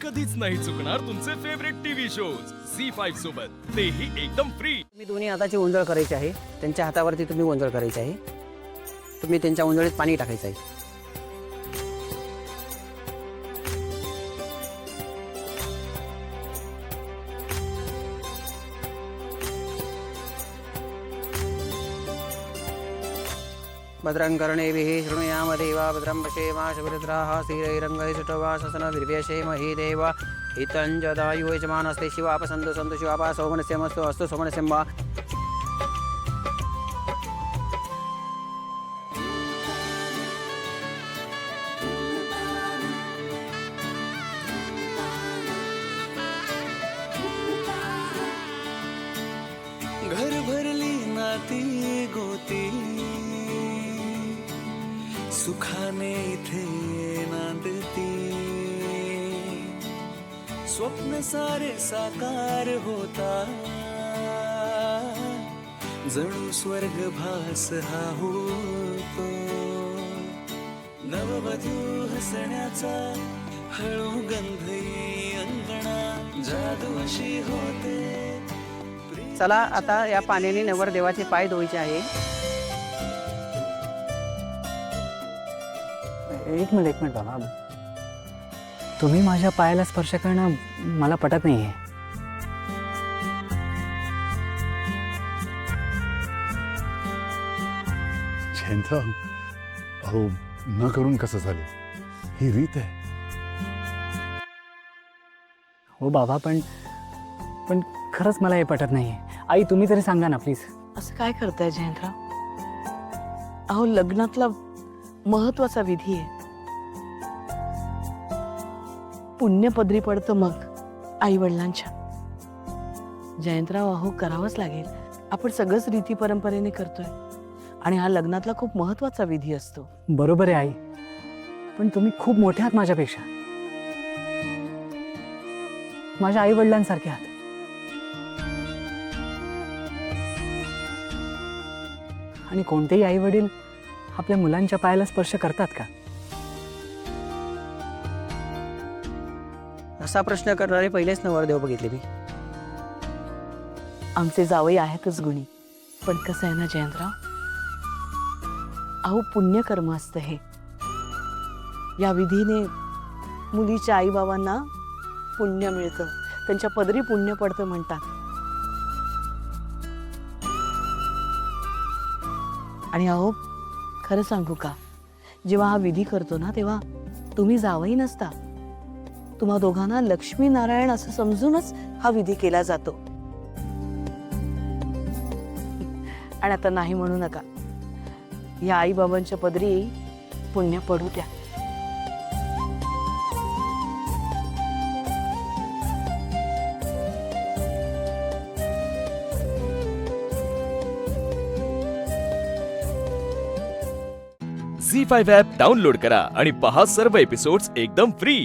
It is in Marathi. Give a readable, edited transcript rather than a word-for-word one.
कधीच नाही चुकणार तुमचे फेवरेट टीव्ही शोज झी5 सोबत, तेही एकदम फ्री। तुम्ही दोन्ही हाताची ओंजळ करायची आहे। त्यांच्या हातावरती तुम्ही ओंजळ करायची आहे। तुम्ही त्यांच्या ओंजळीत पाणी टाकायचं आहे। भद्रं कर्णेभिः शृणुयाम देवा भद्रं पश्येम शबरद्राः स्थिरैरङ्गैः सुष्ठुवाससनभिर्व्यशेमहि देव हितं जदायुः यजमानस्ते शिवापसन्तु सन्तु शिवापा सौमनस्यमस्तु अस्तु सौमनस्यं वा। घर भरली नाती गोती सुखाने इथे नांदती, स्वप्न सारे साकार होता, जणू स्वर्ग भास हा होतो। नववधू हसण्याचा हळू गंध येई अंगणा, जादू अशी होते। चला आता या पाण्याने नवरदेवाचे पाय धुवायचे आहे। एक मिनिट बाबा, तुम्ही माझ्या पायाला स्पर्श करणं मला पटत नाहीये। जयंतराव, अहो न करून कसं झालं, ही रीत आहे। हो बाबा, पण खरंच मला हे पटत नाहीये। आई तुम्ही तरी सांगा ना प्लीज। असं काय करताय जयंतराव? अहो लग्नातला महत्वाचा विधी आहे, पुण्य पदरी पडतं मग आई वडिलांच्या। जयंतराव अहो करावंच लागेल, आपण सगळंच रीती परंपरेने करतोय आणि हा लग्नातला खूप महत्वाचा विधी असतो। बरोबर आहे आई, पण तुम्ही खूप मोठे आहात माझ्यापेक्षा, माझ्या आई वडिलांसारखे आहात। आणि कोणतेही आई वडील आपल्या मुलांच्या पायाला स्पर्श करतात का? असा प्रश्न करणारे पहिलेच नवरदेव बघितले मी। आमचे जावई आहेतच गुणी, पण कसं आहे ना जयंतराव, अहो पुण्यकर्म असतं हे। या विधीने मुलीच्या आई बाबांना पुण्य मिळतं, त्यांच्या पदरी पुण्य पडतं म्हणतात। आणि अहो खरं सांगू का, जेव्हा हा विधी करतो ना तेव्हा तुम्ही जावई नसता, तुम्हा दोघांना लक्ष्मी नारायण असं समजूनच हा विधी केला जातो। आणि आता नाही म्हणू नका, या आई बाबांच्या पदरी पुण्य पडू द्या। झी5 ॲप डाउनलोड करा आणि पहा सर्व एपिसोड्स एकदम फ्री।